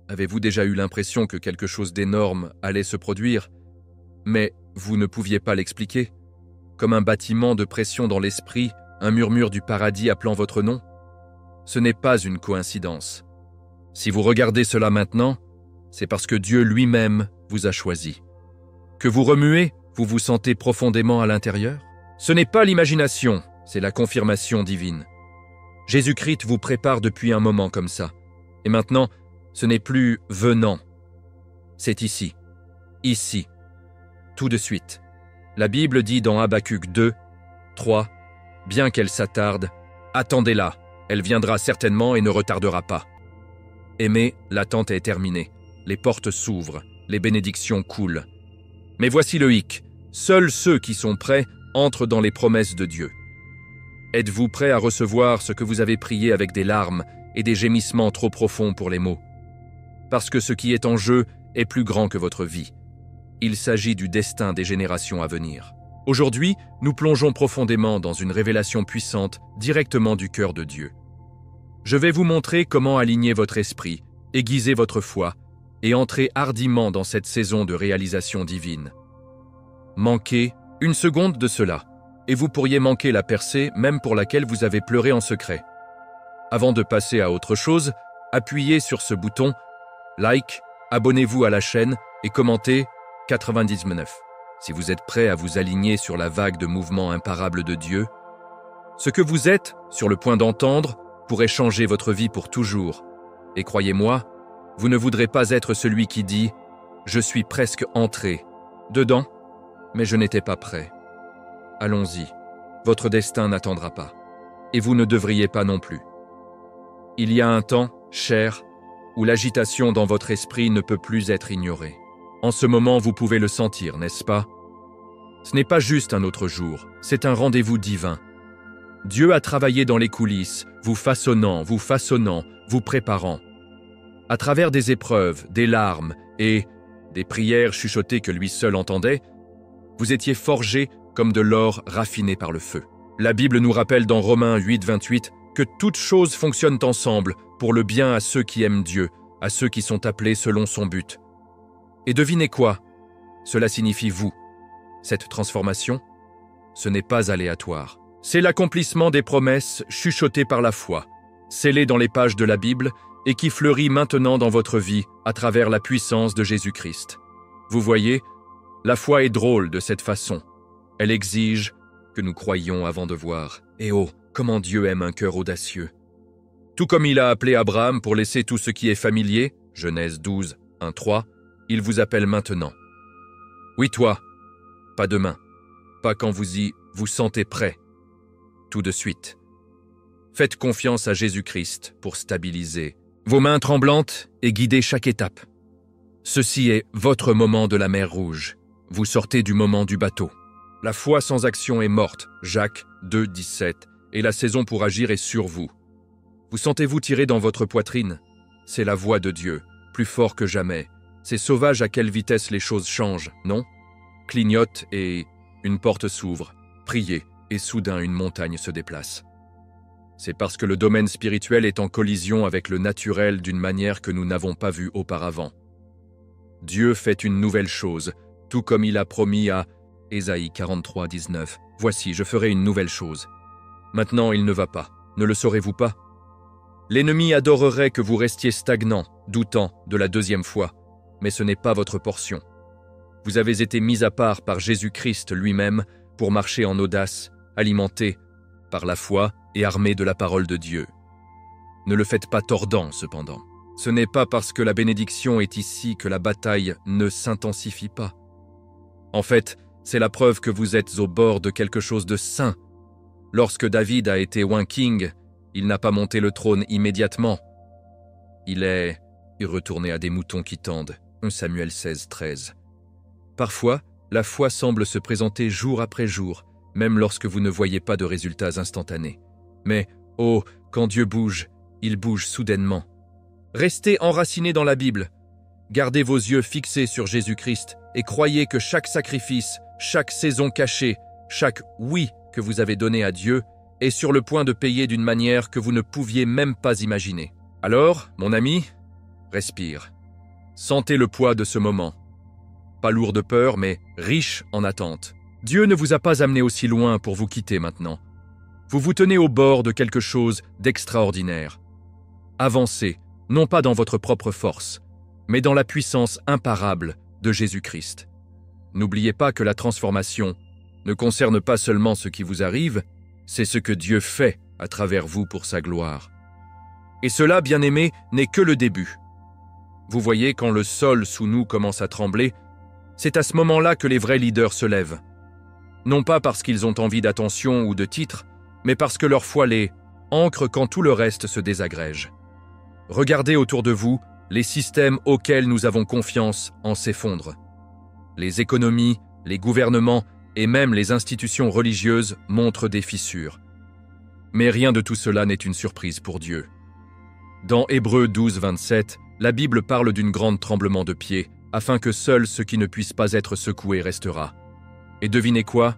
Avez-vous déjà eu l'impression que quelque chose d'énorme allait se produire, mais vous ne pouviez pas l'expliquer? Comme un bâtiment de pression dans l'esprit, un murmure du paradis appelant votre nom? Ce n'est pas une coïncidence. Si vous regardez cela maintenant, c'est parce que Dieu lui-même vous a choisi. Que vous remuez, vous vous sentez profondément à l'intérieur? Ce n'est pas l'imagination, c'est la confirmation divine. Jésus-Christ vous prépare depuis un moment comme ça. Et maintenant, ce n'est plus venant. C'est ici, tout de suite. La Bible dit dans Habacuc 2, 3, « Bien qu'elle s'attarde, attendez-la, elle viendra certainement et ne retardera pas. » Aimez, l'attente est terminée. Les portes s'ouvrent, les bénédictions coulent. Mais voici le hic. Seuls ceux qui sont prêts entrent dans les promesses de Dieu. Êtes-vous prêt à recevoir ce que vous avez prié avec des larmes et des gémissements trop profonds pour les mots? Parce que ce qui est en jeu est plus grand que votre vie. Il s'agit du destin des générations à venir. Aujourd'hui, nous plongeons profondément dans une révélation puissante directement du cœur de Dieu. Je vais vous montrer comment aligner votre esprit, aiguiser votre foi et entrer hardiment dans cette saison de réalisation divine. Manquez une seconde de cela, et vous pourriez manquer la percée même pour laquelle vous avez pleuré en secret. Avant de passer à autre chose, appuyez sur ce bouton, like, abonnez-vous à la chaîne et commentez 99. Si vous êtes prêt à vous aligner sur la vague de mouvements imparables de Dieu, ce que vous êtes sur le point d'entendre pourrait changer votre vie pour toujours. Et croyez-moi, vous ne voudrez pas être celui qui dit « Je suis presque entré dedans, mais je n'étais pas prêt. » Allons-y, votre destin n'attendra pas. Et vous ne devriez pas non plus. Il y a un temps, cher, où l'agitation dans votre esprit ne peut plus être ignorée. En ce moment, vous pouvez le sentir, n'est-ce pas? Ce n'est pas juste un autre jour, c'est un rendez-vous divin. Dieu a travaillé dans les coulisses, vous façonnant, vous préparant. À travers des épreuves, des larmes et des prières chuchotées que lui seul entendait, vous étiez forgés comme de l'or raffiné par le feu. La Bible nous rappelle dans Romains 8, 28 que toutes choses fonctionnent ensemble pour le bien à ceux qui aiment Dieu, à ceux qui sont appelés selon son but. Et devinez quoi? Cela signifie vous. Cette transformation, ce n'est pas aléatoire. C'est l'accomplissement des promesses chuchotées par la foi, scellées dans les pages de la Bible et qui fleurit maintenant dans votre vie à travers la puissance de Jésus-Christ. Vous voyez, la foi est drôle de cette façon. Elle exige que nous croyions avant de voir. Et oh, comment Dieu aime un cœur audacieux. Tout comme il a appelé Abraham pour laisser tout ce qui est familier, Genèse 12, 1, 3, il vous appelle maintenant. Oui, toi, pas demain, pas quand vous sentez prêt, tout de suite. Faites confiance à Jésus-Christ pour stabiliser vos mains tremblantes et guider chaque étape. Ceci est votre moment de la mer Rouge. Vous sortez du moment du bateau. La foi sans action est morte, Jacques 2, 17, et la saison pour agir est sur vous. Vous sentez-vous tirer dans votre poitrine? C'est la voix de Dieu, plus fort que jamais. C'est sauvage à quelle vitesse les choses changent, non? Clignote et une porte s'ouvre. Priez et soudain une montagne se déplace. C'est parce que le domaine spirituel est en collision avec le naturel d'une manière que nous n'avons pas vue auparavant. Dieu fait une nouvelle chose, tout comme il a promis à Ésaïe 43, 19. « Voici, je ferai une nouvelle chose. Maintenant, il ne va pas. Ne le saurez-vous pas? L'ennemi adorerait que vous restiez stagnant, doutant de la deuxième fois, mais ce n'est pas votre portion. Vous avez été mis à part par Jésus-Christ lui-même pour marcher en audace, alimenté par la foi et armé de la parole de Dieu. Ne le faites pas tordant, cependant. Ce n'est pas parce que la bénédiction est ici que la bataille ne s'intensifie pas. En fait, c'est la preuve que vous êtes au bord de quelque chose de saint. Lorsque David a été oint king, il n'a pas monté le trône immédiatement. Il est retourné à des moutons qui tendent. 1 Samuel 16, 13. Parfois, la foi semble se présenter jour après jour, même lorsque vous ne voyez pas de résultats instantanés. Mais, oh, quand Dieu bouge, il bouge soudainement. Restez enracinés dans la Bible. Gardez vos yeux fixés sur Jésus-Christ et croyez que chaque sacrifice, chaque saison cachée, chaque oui que vous avez donné à Dieu est sur le point de payer d'une manière que vous ne pouviez même pas imaginer. Alors, mon ami, respire. Sentez le poids de ce moment. Pas lourd de peur, mais riche en attente. Dieu ne vous a pas amené aussi loin pour vous quitter maintenant. Vous vous tenez au bord de quelque chose d'extraordinaire. Avancez, non pas dans votre propre force, mais dans la puissance imparable de Jésus-Christ. N'oubliez pas que la transformation ne concerne pas seulement ce qui vous arrive, c'est ce que Dieu fait à travers vous pour sa gloire. Et cela, bien-aimés, n'est que le début. Vous voyez, quand le sol sous nous commence à trembler, c'est à ce moment-là que les vrais leaders se lèvent. Non pas parce qu'ils ont envie d'attention ou de titre, mais parce que leur foi les ancre quand tout le reste se désagrège. Regardez autour de vous, les systèmes auxquels nous avons confiance en s'effondrent. Les économies, les gouvernements et même les institutions religieuses montrent des fissures. Mais rien de tout cela n'est une surprise pour Dieu. Dans Hébreux 12, 27, la Bible parle d'une grande tremblement de pied, afin que seul ce qui ne puisse pas être secoué restera. Et devinez quoi?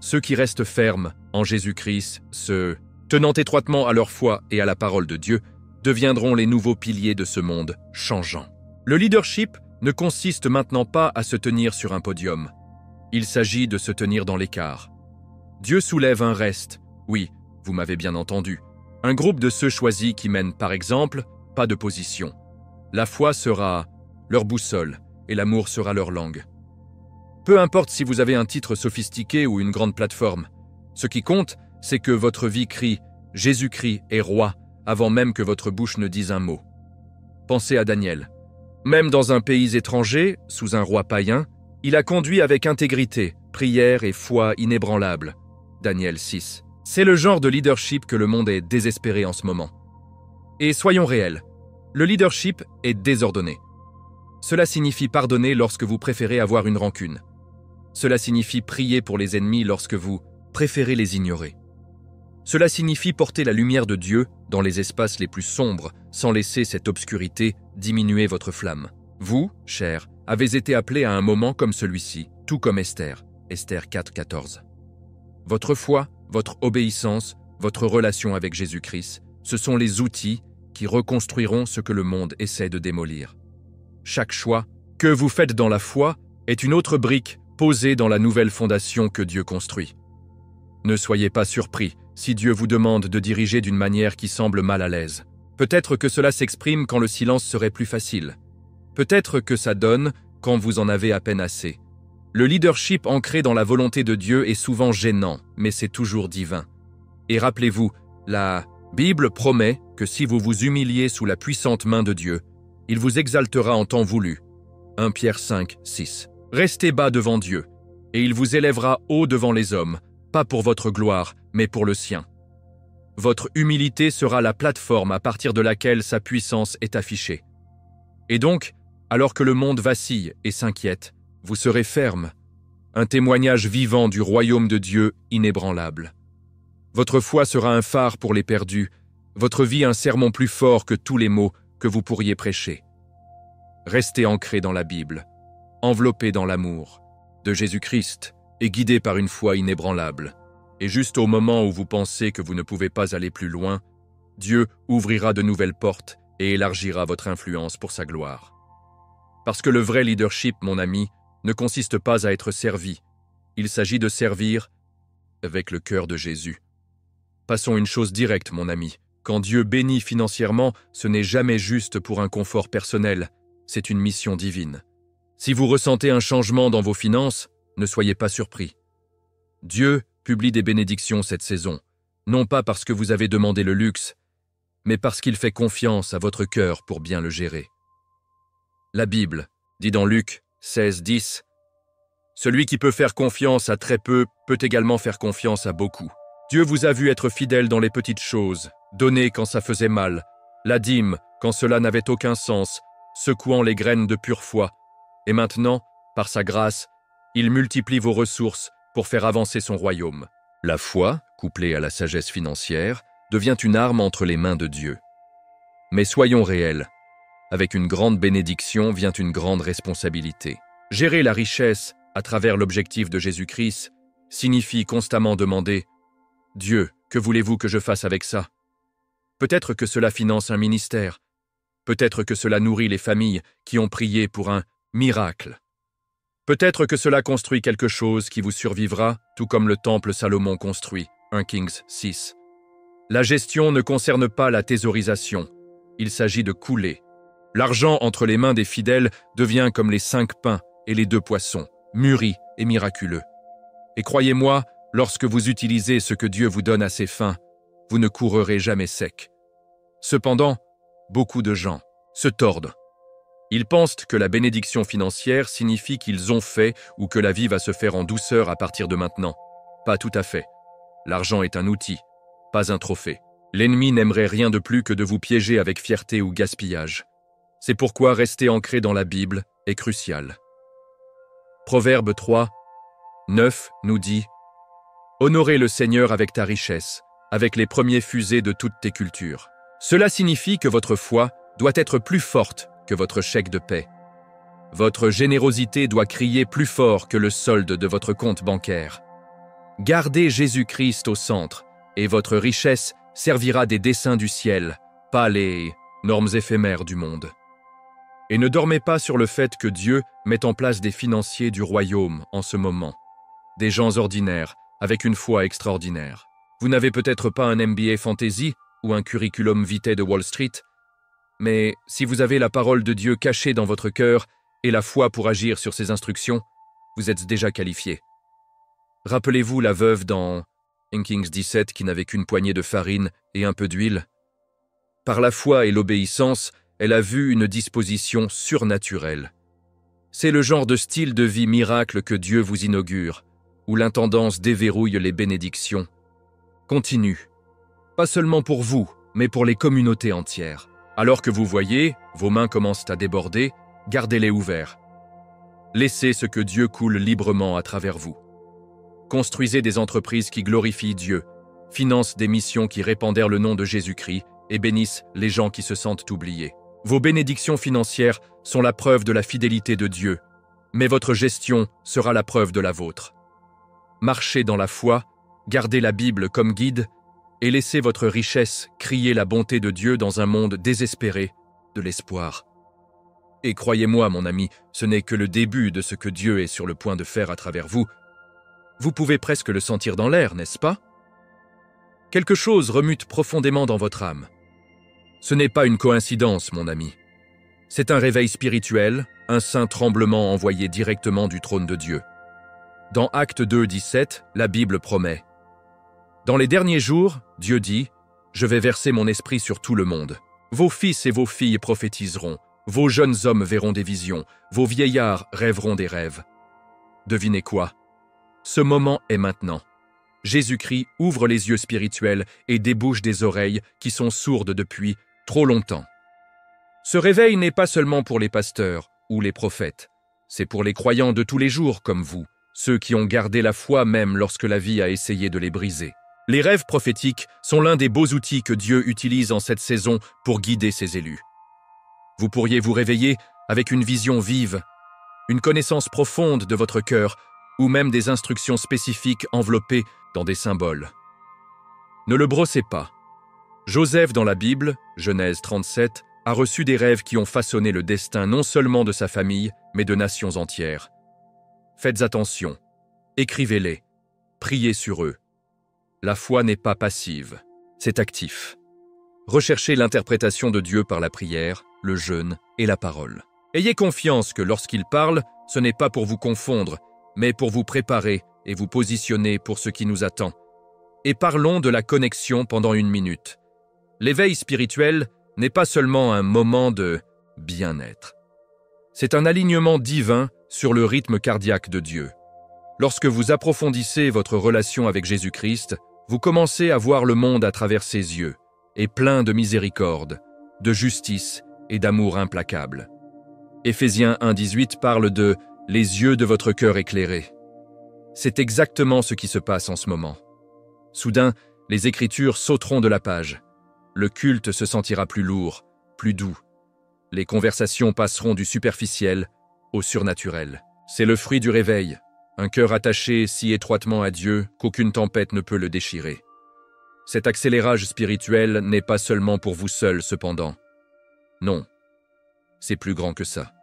Ceux qui restent fermes en Jésus-Christ, se tenant étroitement à leur foi et à la parole de Dieu, deviendront les nouveaux piliers de ce monde changeant. Le leadership ne consiste maintenant pas à se tenir sur un podium. Il s'agit de se tenir dans l'écart. Dieu soulève un reste, oui, vous m'avez bien entendu, un groupe de ceux choisis qui mènent, par exemple, pas de position. La foi sera leur boussole et l'amour sera leur langue. Peu importe si vous avez un titre sophistiqué ou une grande plateforme, ce qui compte, c'est que votre vie crie « Jésus-Christ est roi » avant même que votre bouche ne dise un mot. Pensez à Daniel. Même dans un pays étranger, sous un roi païen, il a conduit avec intégrité, prière et foi inébranlable. Daniel 6. C'est le genre de leadership que le monde est désespéré en ce moment. Et soyons réels, le leadership est désordonné. Cela signifie pardonner lorsque vous préférez avoir une rancune. Cela signifie prier pour les ennemis lorsque vous préférez les ignorer. Cela signifie porter la lumière de Dieu dans les espaces les plus sombres, sans laisser cette obscurité diminuer votre flamme. Vous, chers, avez été appelés à un moment comme celui-ci, tout comme Esther, Esther 4, 14. Votre foi, votre obéissance, votre relation avec Jésus-Christ, ce sont les outils qui reconstruiront ce que le monde essaie de démolir. Chaque choix que vous faites dans la foi est une autre brique posée dans la nouvelle fondation que Dieu construit. Ne soyez pas surpris si Dieu vous demande de diriger d'une manière qui semble mal à l'aise. Peut-être que cela s'exprime quand le silence serait plus facile. Peut-être que ça donne quand vous en avez à peine assez. Le leadership ancré dans la volonté de Dieu est souvent gênant, mais c'est toujours divin. Et rappelez-vous, la Bible promet que si vous vous humiliez sous la puissante main de Dieu, il vous exaltera en temps voulu. 1 Pierre 5, 6. Restez bas devant Dieu, et il vous élèvera haut devant les hommes, pas pour votre gloire, mais pour le sien. Votre humilité sera la plateforme à partir de laquelle sa puissance est affichée. Et donc, alors que le monde vacille et s'inquiète, vous serez ferme, un témoignage vivant du royaume de Dieu inébranlable. Votre foi sera un phare pour les perdus, votre vie un sermon plus fort que tous les mots que vous pourriez prêcher. Restez ancrés dans la Bible, enveloppés dans l'amour de Jésus-Christ et guidés par une foi inébranlable. Et juste au moment où vous pensez que vous ne pouvez pas aller plus loin, Dieu ouvrira de nouvelles portes et élargira votre influence pour sa gloire. Parce que le vrai leadership, mon ami, ne consiste pas à être servi. Il s'agit de servir avec le cœur de Jésus. Passons une chose directe, mon ami. Quand Dieu bénit financièrement, ce n'est jamais juste pour un confort personnel, c'est une mission divine. Si vous ressentez un changement dans vos finances, ne soyez pas surpris. Dieu publie des bénédictions cette saison, non pas parce que vous avez demandé le luxe, mais parce qu'il fait confiance à votre cœur pour bien le gérer. La Bible dit dans Luc 16, 10, « Celui qui peut faire confiance à très peu peut également faire confiance à beaucoup. Dieu vous a vu être fidèle dans les petites choses, donner quand ça faisait mal, la dîme quand cela n'avait aucun sens, secouant les graines de pure foi. Et maintenant, par sa grâce, il multiplie vos ressources pour faire avancer son royaume. » La foi, couplée à la sagesse financière, devient une arme entre les mains de Dieu. Mais soyons réels. Avec une grande bénédiction vient une grande responsabilité. Gérer la richesse à travers l'objectif de Jésus-Christ signifie constamment demander « Dieu, que voulez-vous que je fasse avec ça ?» Peut-être que cela finance un ministère. Peut-être que cela nourrit les familles qui ont prié pour un miracle. Peut-être que cela construit quelque chose qui vous survivra, tout comme le temple Salomon construit, 1 Kings 6. La gestion ne concerne pas la thésaurisation, il s'agit de couler. L'argent entre les mains des fidèles devient comme les 5 pains et les 2 poissons, mûri et miraculeux. Et croyez-moi, lorsque vous utilisez ce que Dieu vous donne à ses fins, vous ne courrez jamais sec. Cependant, beaucoup de gens se tordent. Ils pensent que la bénédiction financière signifie qu'ils ont fait ou que la vie va se faire en douceur à partir de maintenant. Pas tout à fait. L'argent est un outil, pas un trophée. L'ennemi n'aimerait rien de plus que de vous piéger avec fierté ou gaspillage. C'est pourquoi rester ancré dans la Bible est crucial. Proverbe 3, 9 nous dit « Honorer le Seigneur avec ta richesse, avec les premiers fusées de toutes tes cultures. » Cela signifie que votre foi doit être plus forte que votre chèque de paie. Votre générosité doit crier plus fort que le solde de votre compte bancaire. Gardez Jésus-Christ au centre, et votre richesse servira des desseins du ciel, pas les normes éphémères du monde. Et ne dormez pas sur le fait que Dieu met en place des financiers du royaume en ce moment. Des gens ordinaires, avec une foi extraordinaire. Vous n'avez peut-être pas un MBA Fantasy ou un curriculum vitae de Wall Street, mais si vous avez la parole de Dieu cachée dans votre cœur et la foi pour agir sur ses instructions, vous êtes déjà qualifié. Rappelez-vous la veuve dans 1 Kings 17 qui n'avait qu'une poignée de farine et un peu d'huile. Par la foi et l'obéissance, elle a vu une disposition surnaturelle. C'est le genre de style de vie miracle que Dieu vous inaugure, où l'intendance déverrouille les bénédictions. Continue. Pas seulement pour vous, mais pour les communautés entières. Alors que vous voyez, vos mains commencent à déborder, gardez-les ouverts. Laissez ce que Dieu coule librement à travers vous. Construisez des entreprises qui glorifient Dieu, financent des missions qui répandèrent le nom de Jésus-Christ et bénissent les gens qui se sentent oubliés. Vos bénédictions financières sont la preuve de la fidélité de Dieu, mais votre gestion sera la preuve de la vôtre. Marchez dans la foi, gardez la Bible comme guide et laissez votre richesse crier la bonté de Dieu dans un monde désespéré de l'espoir. Et croyez-moi, mon ami, ce n'est que le début de ce que Dieu est sur le point de faire à travers vous. Vous pouvez presque le sentir dans l'air, n'est-ce pas? Quelque chose remue profondément dans votre âme. Ce n'est pas une coïncidence, mon ami. C'est un réveil spirituel, un saint tremblement envoyé directement du trône de Dieu. Dans Actes 2, 17, la Bible promet « Dans les derniers jours, Dieu dit, je vais verser mon esprit sur tout le monde. Vos fils et vos filles prophétiseront, vos jeunes hommes verront des visions, vos vieillards rêveront des rêves. » Devinez quoi? Ce moment est maintenant. Jésus-Christ ouvre les yeux spirituels et débouche des oreilles qui sont sourdes depuis trop longtemps. Ce réveil n'est pas seulement pour les pasteurs ou les prophètes, c'est pour les croyants de tous les jours comme vous, ceux qui ont gardé la foi même lorsque la vie a essayé de les briser. Les rêves prophétiques sont l'un des beaux outils que Dieu utilise en cette saison pour guider ses élus. Vous pourriez vous réveiller avec une vision vive, une connaissance profonde de votre cœur ou même des instructions spécifiques enveloppées dans des symboles. Ne le brossez pas. Joseph dans la Bible, Genèse 37, a reçu des rêves qui ont façonné le destin non seulement de sa famille, mais de nations entières. Faites attention, écrivez-les, priez sur eux. La foi n'est pas passive, c'est actif. Recherchez l'interprétation de Dieu par la prière, le jeûne et la parole. Ayez confiance que lorsqu'il parle, ce n'est pas pour vous confondre, mais pour vous préparer et vous positionner pour ce qui nous attend. Et parlons de la connexion pendant 1 minute. L'éveil spirituel n'est pas seulement un moment de bien-être. C'est un alignement divin sur le rythme cardiaque de Dieu. Lorsque vous approfondissez votre relation avec Jésus-Christ, vous commencez à voir le monde à travers ses yeux, et plein de miséricorde, de justice et d'amour implacable. Éphésiens 1,18 parle de « les yeux de votre cœur éclairés ». C'est exactement ce qui se passe en ce moment. Soudain, les Écritures sauteront de la page. Le culte se sentira plus lourd, plus doux. Les conversations passeront du superficiel au surnaturel. C'est le fruit du réveil, un cœur attaché si étroitement à Dieu qu'aucune tempête ne peut le déchirer. Cet accélérage spirituel n'est pas seulement pour vous seul cependant. Non, c'est plus grand que ça.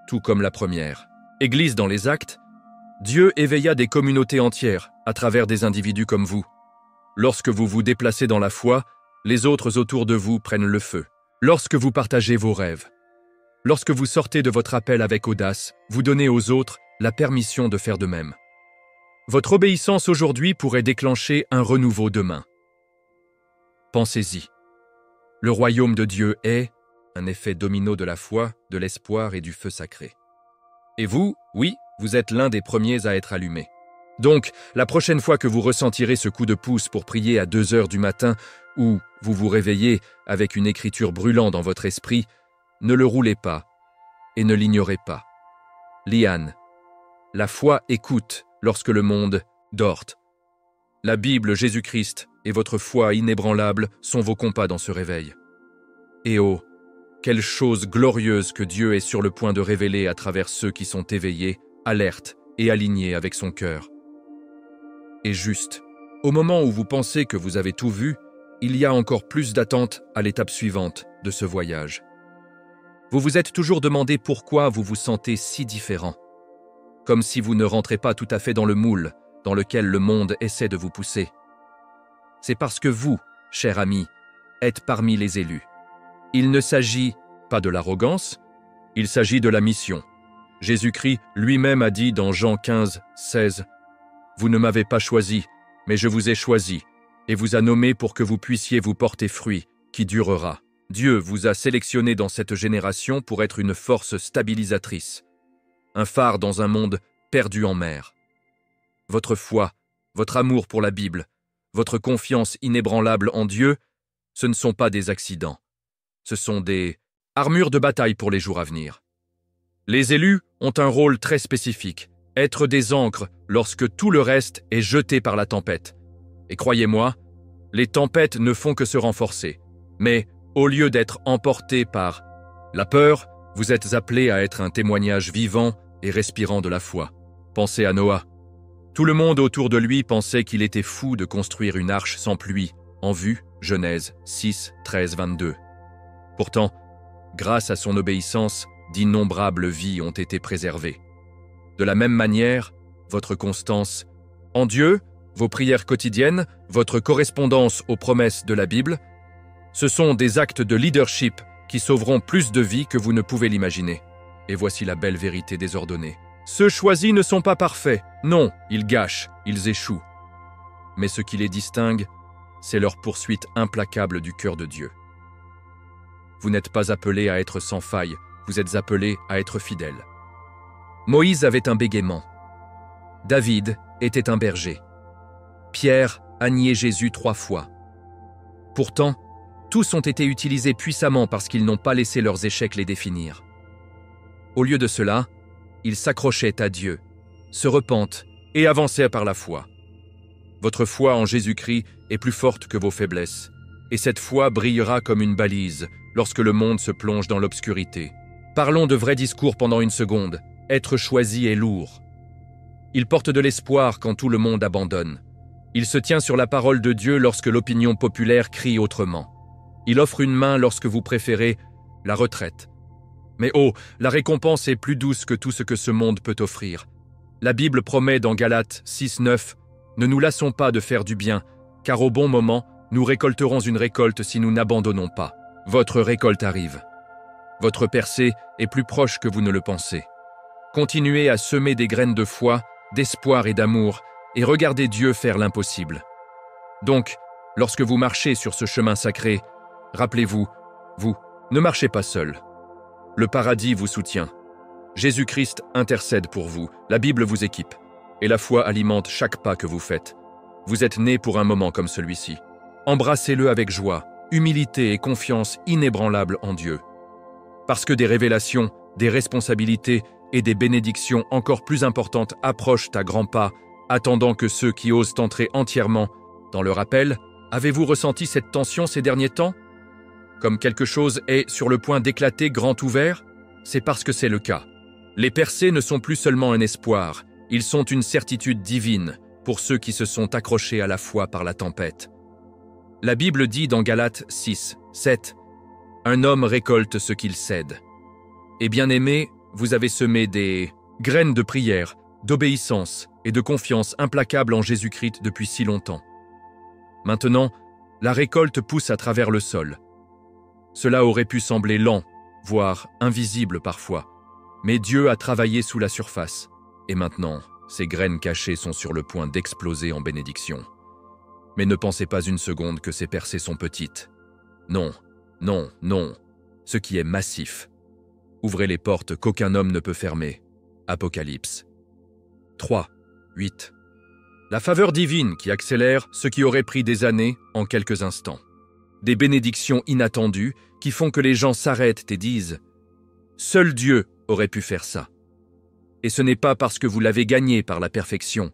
Tout comme la première Église dans les Actes, Dieu éveilla des communautés entières à travers des individus comme vous. Lorsque vous vous déplacez dans la foi, les autres autour de vous prennent le feu. Lorsque vous partagez vos rêves, lorsque vous sortez de votre appel avec audace, vous donnez aux autres la permission de faire de même. Votre obéissance aujourd'hui pourrait déclencher un renouveau demain. Pensez-y. Le royaume de Dieu est un effet domino de la foi, de l'espoir et du feu sacré. Et vous, oui, vous êtes l'un des premiers à être allumé. Donc, la prochaine fois que vous ressentirez ce coup de pouce pour prier à 2 heures du matin ou vous vous réveillez avec une écriture brûlant dans votre esprit, ne le roulez pas et ne l'ignorez pas. Liane, la foi écoute lorsque le monde dort. La Bible, Jésus-Christ et votre foi inébranlable sont vos compas dans ce réveil. Et oh, quelle chose glorieuse que Dieu est sur le point de révéler à travers ceux qui sont éveillés, alertes et alignés avec son cœur. Et juste, au moment où vous pensez que vous avez tout vu, il y a encore plus d'attente à l'étape suivante de ce voyage. Vous vous êtes toujours demandé pourquoi vous vous sentez si différent. Comme si vous ne rentrez pas tout à fait dans le moule dans lequel le monde essaie de vous pousser. C'est parce que vous, cher ami, êtes parmi les élus. Il ne s'agit pas de l'arrogance, il s'agit de la mission. Jésus-Christ lui-même a dit dans Jean 15, 16, « Vous ne m'avez pas choisi, mais je vous ai choisi, et vous a nommé pour que vous puissiez vous porter fruit, qui durera. Dieu vous a sélectionné dans cette génération pour être une force stabilisatrice, un phare dans un monde perdu en mer. Votre foi, votre amour pour la Bible, votre confiance inébranlable en Dieu, ce ne sont pas des accidents. Ce sont des armures de bataille pour les jours à venir. Les élus ont un rôle très spécifique, être des ancres lorsque tout le reste est jeté par la tempête. Et croyez-moi, les tempêtes ne font que se renforcer. Mais au lieu d'être emportés par la peur, vous êtes appelés à être un témoignage vivant et respirant de la foi. Pensez à Noah. Tout le monde autour de lui pensait qu'il était fou de construire une arche sans pluie, en vue, Genèse 6, 13, 22. Pourtant, grâce à son obéissance, d'innombrables vies ont été préservées. De la même manière, votre constance en Dieu, vos prières quotidiennes, votre correspondance aux promesses de la Bible, ce sont des actes de leadership qui sauveront plus de vies que vous ne pouvez l'imaginer. Et voici la belle vérité désordonnée. Ceux choisis ne sont pas parfaits. Non, ils gâchent, ils échouent. Mais ce qui les distingue, c'est leur poursuite implacable du cœur de Dieu. Vous n'êtes pas appelés à être sans faille, vous êtes appelés à être fidèles. Moïse avait un bégaiement. David était un berger. Pierre a nié Jésus 3 fois. Pourtant, tous ont été utilisés puissamment parce qu'ils n'ont pas laissé leurs échecs les définir. Au lieu de cela, ils s'accrochaient à Dieu, se repentent et avançaient par la foi. Votre foi en Jésus-Christ est plus forte que vos faiblesses, et cette foi brillera comme une balise lorsque le monde se plonge dans l'obscurité. Parlons de vrais discours pendant une seconde. Être choisi est lourd. Il porte de l'espoir quand tout le monde abandonne. Il se tient sur la parole de Dieu lorsque l'opinion populaire crie autrement. Il offre une main lorsque vous préférez la retraite. Mais oh, la récompense est plus douce que tout ce que ce monde peut offrir. La Bible promet dans Galates 6:9 « Ne nous lassons pas de faire du bien, car au bon moment, nous récolterons une récolte si nous n'abandonnons pas. » Votre récolte arrive. Votre percée est plus proche que vous ne le pensez. Continuez à semer des graines de foi, d'espoir et d'amour, et regardez Dieu faire l'impossible. Donc, lorsque vous marchez sur ce chemin sacré, rappelez-vous, vous ne marchez pas seul. Le paradis vous soutient. Jésus-Christ intercède pour vous, la Bible vous équipe, et la foi alimente chaque pas que vous faites. Vous êtes nés pour un moment comme celui-ci. Embrassez-le avec joie, humilité et confiance inébranlable en Dieu. Parce que des révélations, des responsabilités et des bénédictions encore plus importantes approchent à grands pas, attendant que ceux qui osent entrer entièrement dans leur appel. Avez-vous ressenti cette tension ces derniers temps? Comme quelque chose est sur le point d'éclater grand ouvert? C'est parce que c'est le cas. Les percées ne sont plus seulement un espoir, ils sont une certitude divine pour ceux qui se sont accrochés à la foi par la tempête. La Bible dit dans Galates 6, 7 « Un homme récolte ce qu'il sède. Et bien-aimés, vous avez semé des graines de prière, d'obéissance et de confiance implacable en Jésus-Christ depuis si longtemps. Maintenant, la récolte pousse à travers le sol. Cela aurait pu sembler lent, voire invisible parfois, mais Dieu a travaillé sous la surface. Et maintenant, ces graines cachées sont sur le point d'exploser en bénédiction. Mais ne pensez pas une seconde que ces percées sont petites. Non, non, non. Ce qui est massif. Ouvrez les portes qu'aucun homme ne peut fermer. Apocalypse 3, 8. La faveur divine qui accélère ce qui aurait pris des années en quelques instants. Des bénédictions inattendues qui font que les gens s'arrêtent et disent « Seul Dieu aurait pu faire ça ». Et ce n'est pas parce que vous l'avez gagné par la perfection,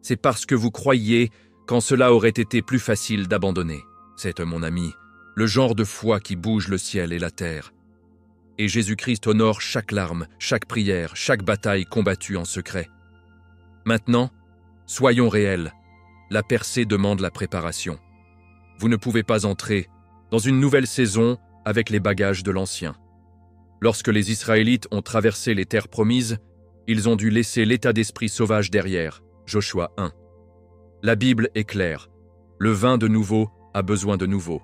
c'est parce que vous croyiez quand cela aurait été plus facile d'abandonner. C'est, mon ami, le genre de foi qui bouge le ciel et la terre. Et Jésus-Christ honore chaque larme, chaque prière, chaque bataille combattue en secret. Maintenant, soyons réels. La percée demande la préparation. Vous ne pouvez pas entrer dans une nouvelle saison avec les bagages de l'ancien. Lorsque les Israélites ont traversé les terres promises, ils ont dû laisser l'état d'esprit sauvage derrière. Joshua 1. La Bible est claire. Le vin de nouveau a besoin de nouveau.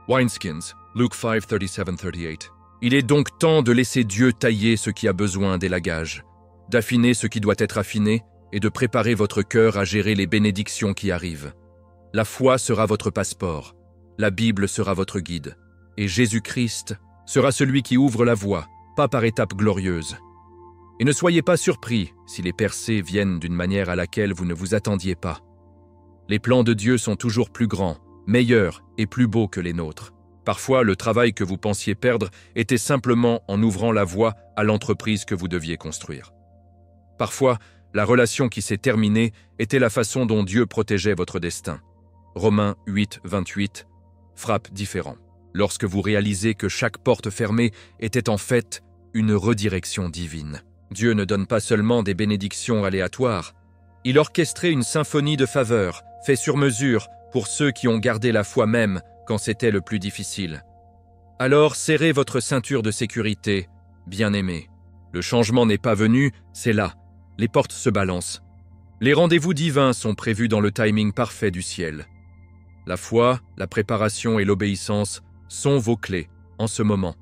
Wineskins, Luke 5, 37-38. Il est donc temps de laisser Dieu tailler ce qui a besoin d'élagage, d'affiner ce qui doit être affiné et de préparer votre cœur à gérer les bénédictions qui arrivent. La foi sera votre passeport, la Bible sera votre guide, et Jésus-Christ sera celui qui ouvre la voie, pas par étapes glorieuses. Et ne soyez pas surpris si les percées viennent d'une manière à laquelle vous ne vous attendiez pas. Les plans de Dieu sont toujours plus grands, meilleurs et plus beaux que les nôtres. Parfois, le travail que vous pensiez perdre était simplement en ouvrant la voie à l'entreprise que vous deviez construire. Parfois, la relation qui s'est terminée était la façon dont Dieu protégeait votre destin. Romains 8, 28 frappe différent. Lorsque vous réalisez que chaque porte fermée était en fait une redirection divine. Dieu ne donne pas seulement des bénédictions aléatoires. Il orchestrait une symphonie de faveur, fait sur mesure pour ceux qui ont gardé la foi même quand c'était le plus difficile. Alors serrez votre ceinture de sécurité, bien-aimés. Le changement n'est pas venu, c'est là. Les portes se balancent. Les rendez-vous divins sont prévus dans le timing parfait du ciel. La foi, la préparation et l'obéissance sont vos clés en ce moment.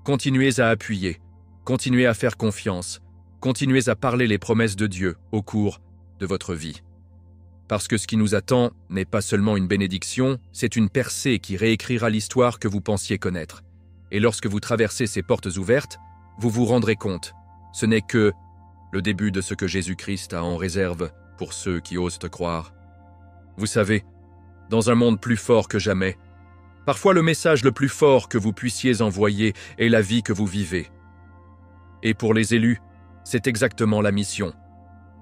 Continuez à appuyer, continuez à faire confiance, continuez à parler les promesses de Dieu au cours de votre vie. Parce que ce qui nous attend n'est pas seulement une bénédiction, c'est une percée qui réécrira l'histoire que vous pensiez connaître. Et lorsque vous traversez ces portes ouvertes, vous vous rendrez compte, ce n'est que le début de ce que Jésus-Christ a en réserve pour ceux qui osent croire. Vous savez, dans un monde plus fort que jamais, parfois le message le plus fort que vous puissiez envoyer est la vie que vous vivez. Et pour les élus, c'est exactement la mission.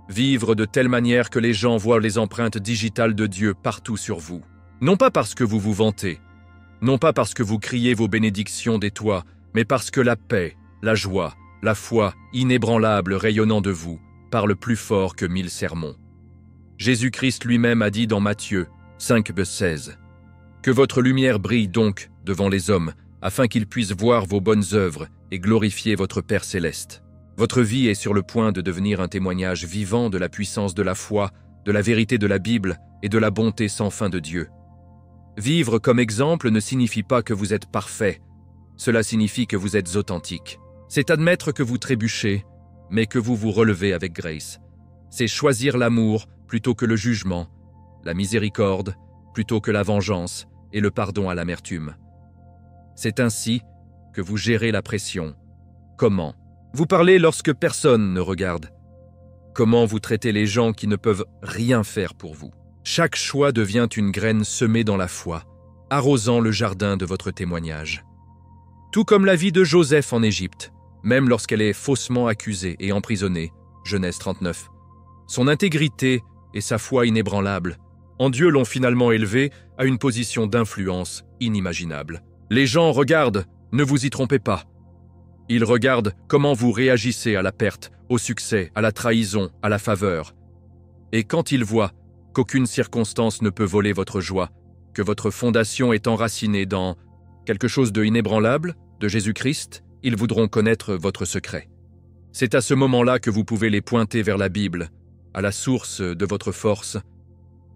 Vivre de telle manière que les gens voient les empreintes digitales de Dieu partout sur vous. Non pas parce que vous vous vantez, non pas parce que vous criez vos bénédictions des toits, mais parce que la paix, la joie, la foi inébranlable rayonnant de vous parle plus fort que 1000 sermons. Jésus-Christ lui-même a dit dans Matthieu 5, 16 « Que votre lumière brille donc devant les hommes, afin qu'ils puissent voir vos bonnes œuvres et glorifier votre Père céleste. » Votre vie est sur le point de devenir un témoignage vivant de la puissance de la foi, de la vérité de la Bible et de la bonté sans fin de Dieu. Vivre comme exemple ne signifie pas que vous êtes parfait, cela signifie que vous êtes authentique. C'est admettre que vous trébuchez, mais que vous vous relevez avec grâce. C'est choisir l'amour plutôt que le jugement, la miséricorde plutôt que la vengeance et le pardon à l'amertume. C'est ainsi que vous gérez la pression. Comment ? Vous parlez lorsque personne ne regarde. Comment vous traitez les gens qui ne peuvent rien faire pour vous. Chaque choix devient une graine semée dans la foi, arrosant le jardin de votre témoignage. Tout comme la vie de Joseph en Égypte, même lorsqu'elle est faussement accusée et emprisonnée, Genèse 39. Son intégrité et sa foi inébranlable en Dieu l'ont finalement élevé à une position d'influence inimaginable. Les gens regardent, ne vous y trompez pas. Ils regardent comment vous réagissez à la perte, au succès, à la trahison, à la faveur. Et quand ils voient qu'aucune circonstance ne peut voler votre joie, que votre fondation est enracinée dans quelque chose de inébranlable, de Jésus-Christ, ils voudront connaître votre secret. C'est à ce moment-là que vous pouvez les pointer vers la Bible, à la source de votre force,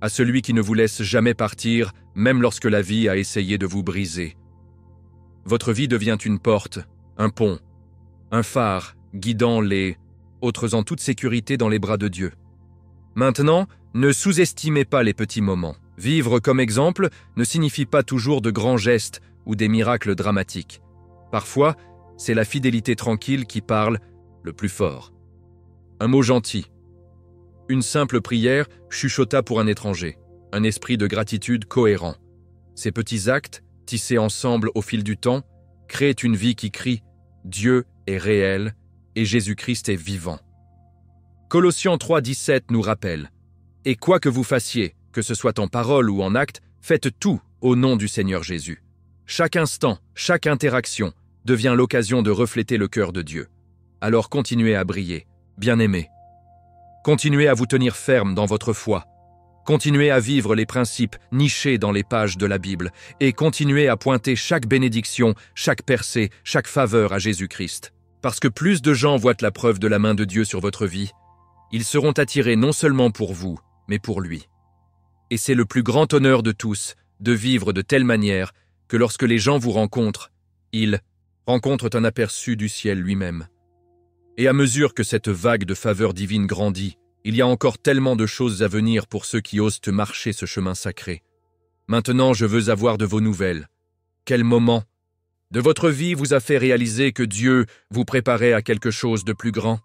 à celui qui ne vous laisse jamais partir, même lorsque la vie a essayé de vous briser. Votre vie devient une porte, un pont, un phare guidant les autres en toute sécurité dans les bras de Dieu. Maintenant, ne sous-estimez pas les petits moments. Vivre comme exemple ne signifie pas toujours de grands gestes ou des miracles dramatiques. Parfois, c'est la fidélité tranquille qui parle le plus fort. Un mot gentil. Une simple prière chuchota pour un étranger. Un esprit de gratitude cohérent. Ces petits actes, tissés ensemble au fil du temps, créent une vie qui crie « Dieu est réel et Jésus-Christ est vivant ». Colossiens 3,17 nous rappelle « Et quoi que vous fassiez, que ce soit en parole ou en acte, faites tout au nom du Seigneur Jésus. » Chaque instant, chaque interaction devient l'occasion de refléter le cœur de Dieu. Alors continuez à briller, bien-aimés. Continuez à vous tenir ferme dans votre foi. Continuez à vivre les principes nichés dans les pages de la Bible et continuez à pointer chaque bénédiction, chaque percée, chaque faveur à Jésus-Christ. Parce que plus de gens voient la preuve de la main de Dieu sur votre vie, ils seront attirés non seulement pour vous, mais pour lui. Et c'est le plus grand honneur de tous de vivre de telle manière que lorsque les gens vous rencontrent, ils rencontrent un aperçu du ciel lui-même. Et à mesure que cette vague de faveur divine grandit, il y a encore tellement de choses à venir pour ceux qui osent marcher ce chemin sacré. Maintenant, je veux avoir de vos nouvelles. Quel moment de votre vie vous a fait réaliser que Dieu vous préparait à quelque chose de plus grand?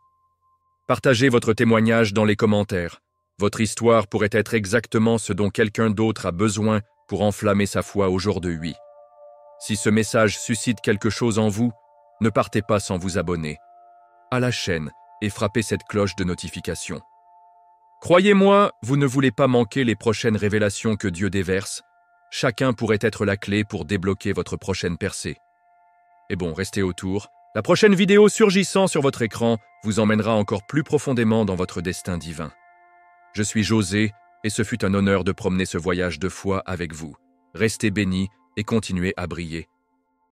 Partagez votre témoignage dans les commentaires. Votre histoire pourrait être exactement ce dont quelqu'un d'autre a besoin pour enflammer sa foi aujourd'hui. Si ce message suscite quelque chose en vous, ne partez pas sans vous abonner à la chaîne et frappez cette cloche de notification. Croyez-moi, vous ne voulez pas manquer les prochaines révélations que Dieu déverse. Chacun pourrait être la clé pour débloquer votre prochaine percée. Et bon, restez autour. La prochaine vidéo surgissant sur votre écran vous emmènera encore plus profondément dans votre destin divin. Je suis José et ce fut un honneur de promener ce voyage de foi avec vous. Restez bénis et continuez à briller.